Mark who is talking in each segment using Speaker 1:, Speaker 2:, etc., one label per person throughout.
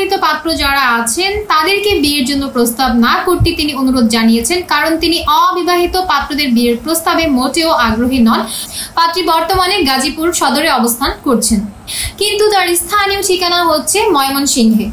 Speaker 1: অবিবাহিত পাত্র যারা আছেন তাদেরকে বিয়ের জন্য প্রস্তাব না করতে তিনি অনুরোধ জানিয়েছেন, কারণ তিনি অবিবাহিত পাত্রদের বিয়ের প্রস্তাবে মোটেও আগ্রহী নন। পাত্রী বর্তমানে গাজীপুর সদরে অবস্থান করছেন, কিন্তু তার স্থানীয় ঠিকানা হচ্ছে ময়মনসিংহে।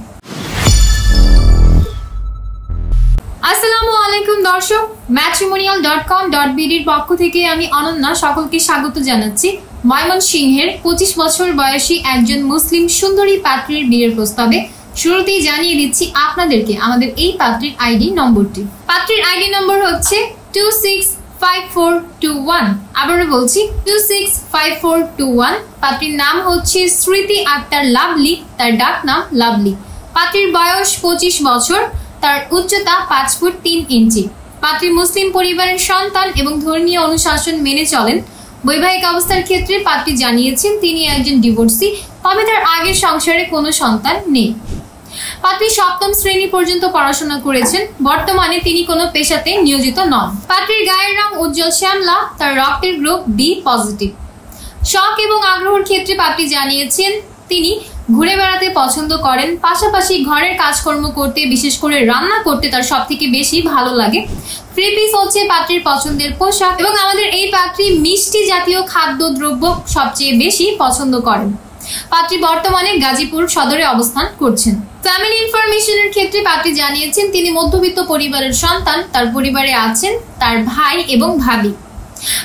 Speaker 1: আসসালামু আলাইকুম দর্শক, matrimonial.com.bd এর পক্ষ থেকে আমি অনন্যা সকলকে স্বাগত জানাচ্ছি। ময়মনসিংহের 25 বছর বয়সী একজন মুসলিম সুন্দরী পাত্রীর বিয়ের প্রস্তাবে শুরুতেই জানিয়ে দিচ্ছি আপনাদেরকে আমাদের এই পাত্রীর আইডি নম্বরটি। পাত্রীর আইডি নম্বর হচ্ছে 265421। আবারও বলছি 265421। পাত্রীর নাম হচ্ছে স্মৃতি আক্তার লাভলি, তার ডাক নাম লাভলি। পাত্রীর বয়স 25 বছর, তার উচ্চতা 5 ফুট 3 ইঞ্চি। পাত্রী মুসলিম পরিবারের সন্তান এবং ধর্মীয় অনুশাসন মেনে চলেন। বৈবাহিক অবস্থার ক্ষেত্রে পাত্রী জানিয়েছেন তিনি একজন ডিভোর্সি, তবে তার আগের সংসারে কোনো সন্তান নেই। পাত্রী 7ম শ্রেণী পর্যন্ত পড়াশোনা করেছেন। বর্তমানে তিনি কোনো পেশাতে নিয়োজিত নন। পাত্রীর গায়ের রং উজ্জ্বল শ্যামলা, তার রক্তের গ্রুপ বি পজিটিভ। শখ এবং আগ্রহের ক্ষেত্রে পাত্রী জানিয়েছেন তিনি ঘুরে বেড়াতে পছন্দ করেন, পাশাপাশি ঘরের কাজকর্ম করতে, বিশেষ করে রান্না করতে তার সবথেকে বেশি ভালো লাগে। থ্রি পিস হচ্ছে পাত্রীর পছন্দের পোশাক এবং আমাদের এই পাত্রী মিষ্টি জাতীয় খাদ্যদ্রব্য সবচেয়ে বেশি পছন্দ করেন। পাত্রী বর্তমানে গাজীপুর সদরে অবস্থান করছেন। ফ্যামিলি ইনফরমেশনের ক্ষেত্রে পাত্রী জানিয়েছেন তিনি মধ্যবিত্ত পরিবারের সন্তান, তার পরিবারে আছেন তার ভাই এবং ভাবি।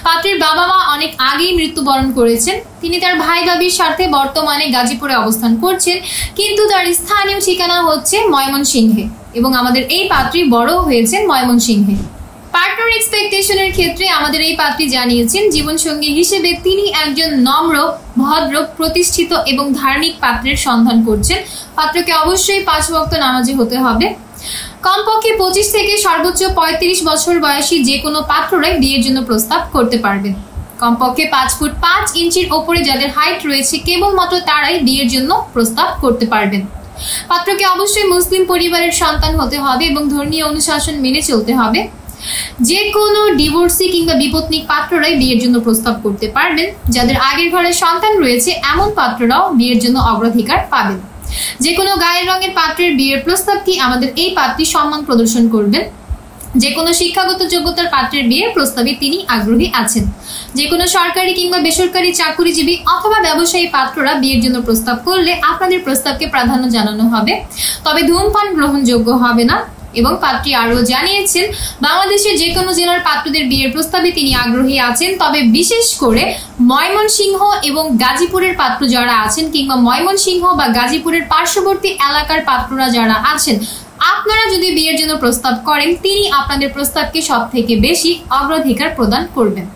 Speaker 1: পাত্রীর বাবা মা অনেক আগেই মৃত্যুবরণ করেছেন। তিনি তার ভাই ভাবির সাথে বর্তমানে গাজীপুরে অবস্থান করছেন, কিন্তু তার স্থানীয় ঠিকানা হচ্ছে ময়মনসিংহে এবং আমাদের এই পাত্রী বড় হয়েছেন ময়মনসিংহে। পার্টনার এক্সপেকটেশনের ক্ষেত্রে আমাদের এই পাত্রী জানিয়েছেন জীবনসঙ্গী হিসেবে তিনি একজন নম্র, ভদ্র, প্রতিষ্ঠিত এবং ধার্মিক পাত্রের সন্ধান করছেন। পাত্রকে অবশ্যই 5 ওয়াক্ত নামাজি হতে হবে। কমপক্ষে 25 থেকে সর্বোচ্চ 35 বছর বয়সী যে কোনো পাত্ররাই বিয়ের জন্য প্রস্তাব করতে পারবেন। কমপক্ষে 5 ফুট 5 ইঞ্চির ওপরে যাদের হাইট রয়েছে কেবলমাত্র তারাই বিয়ের জন্য প্রস্তাব করতে পারবেন। পাত্রকে অবশ্যই মুসলিম পরিবারের সন্তান হতে হবে এবং ধর্মীয় অনুশাসন মেনে চলতে হবে। যে কোনো ডিভোর্সি কিংবা বিপত্নিক পাত্ররাই বিয়ের জন্য প্রস্তাব করতে পারবেন। যাদের আগের ঘরে সন্তান রয়েছে এমন পাত্ররাও বিয়ের জন্য অগ্রাধিকার পাবেন। যে কোনো গায়ের রঙের পাত্রের বিয়ের প্রস্তাবটি আমাদের এই পাত্রী সম্মান প্রদর্শন করবেন। যে কোনো শিক্ষাগত যোগ্যতার পাত্রের বিয়ের প্রস্তাবে তিনি আগ্রহী আছেন। যে কোনো সরকারি কিংবা বেসরকারি চাকরিজীবী অথবা ব্যবসায়ী পাত্ররা বিয়ের জন্য প্রস্তাব করলে আপনাদের প্রস্তাবকে প্রাধান্য জানানো হবে, তবে ধূমপান গ্রহণযোগ্য হবে না। এবং পাত্রী আরও জানিয়েছেন বাংলাদেশের যে কোনো জেলার পাত্রদের বিয়ের প্রস্তাবে তিনি আগ্রহী আছেন, তবে বিশেষ করে ময়মনসিংহ এবং গাজীপুরের পাত্র যারা আছেন কিংবা ময়মনসিংহ বা গাজীপুরের পার্শ্ববর্তী এলাকার পাত্ররা যারা আছেন, আপনারা যদি বিয়ের জন্য প্রস্তাব করেন তিনি আপনাদের প্রস্তাবকে সব থেকে বেশি অগ্রাধিকার প্রদান করবেন।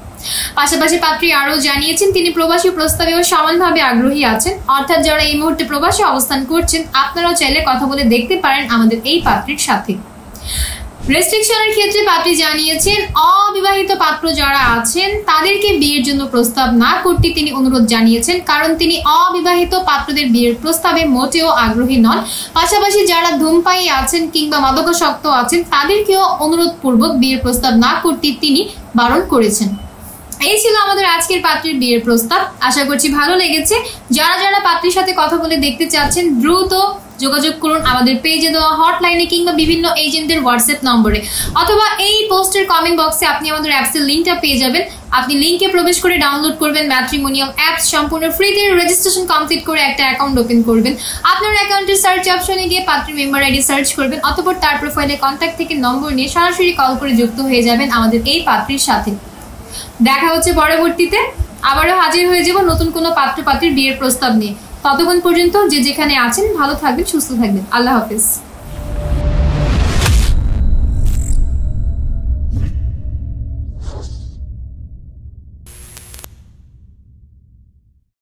Speaker 1: পাশাপাশি পাত্রী আরও জানিয়েছেন তিনি প্রবাসী প্রস্তাবেও সমানভাবে আগ্রহী আছেন, অর্থাৎ যারা এই মুহূর্তে প্রবাসী অবস্থান করছেন আপনারাও চাইলে কথা বলে দেখতে পারেন আমাদের এই পাত্রীর সাথে। রেস্ট্রিকশনের ক্ষেত্রে পাত্রী জানিয়েছেন অবিবাহিত পাত্র যারা আছেন তাদেরকে বিয়ের জন্য প্রস্তাব না করতে তিনি অনুরোধ জানিয়েছেন, কারণ তিনি অবিবাহিত পাত্রদের বিয়ের প্রস্তাবে মোটেও আগ্রহী নন। পাশাপাশি যারা ধূমপায়ী আছেন কিংবা মাদকাসক্ত আছেন তাদেরকেও অনুরোধপূর্বক বিয়ের প্রস্তাব না করতে তিনি বারণ করেছেন। এই ছিল আমাদের আজকের পাত্রীর বিয়ের প্রস্তাব। আশা করছি ভালো লেগেছে। যারা যারা পাত্রীর সাথে কথা বলে দেখতে চাচ্ছেন দ্রুত যোগাযোগ করুন আমাদের পেজে দেওয়া হটলাইনে কিংবা বিভিন্ন এজেন্টদের হোয়াটসঅ্যাপ নম্বরে, অথবা এই পোস্টের কমেন্ট বক্সে আপনি আমাদের অ্যাপসের লিঙ্কটা পেয়ে যাবেন। আপনি লিঙ্কে প্রবেশ করে ডাউনলোড করবেন ম্যাট্রিমোনিয়াল অ্যাপস, সম্পূর্ণ ফ্রিতে রেজিস্ট্রেশন কমপ্লিট করে একটা অ্যাকাউন্ট ওপেন করবেন। আপনার অ্যাকাউন্টের সার্চ অপশনে গিয়ে পাত্রীর মেম্বার আইডি সার্চ করবেন, অতঃপর তার প্রোফাইলে কন্ট্যাক্ট থেকে নম্বর নিয়ে সরাসরি কল করে যুক্ত হয়ে যাবেন আমাদের এই পাত্রীর সাথে। দেখা হচ্ছে পরবর্তীতে, আবারও হাজির হয়ে যাব নতুন কোনো পাত্র পাত্রীর বিয়ের প্রস্তাব নিয়ে। ততক্ষণ পর্যন্ত যে যেখানে আছেন ভালো থাকবেন, সুস্থ থাকবেন। আল্লাহ হাফেজ।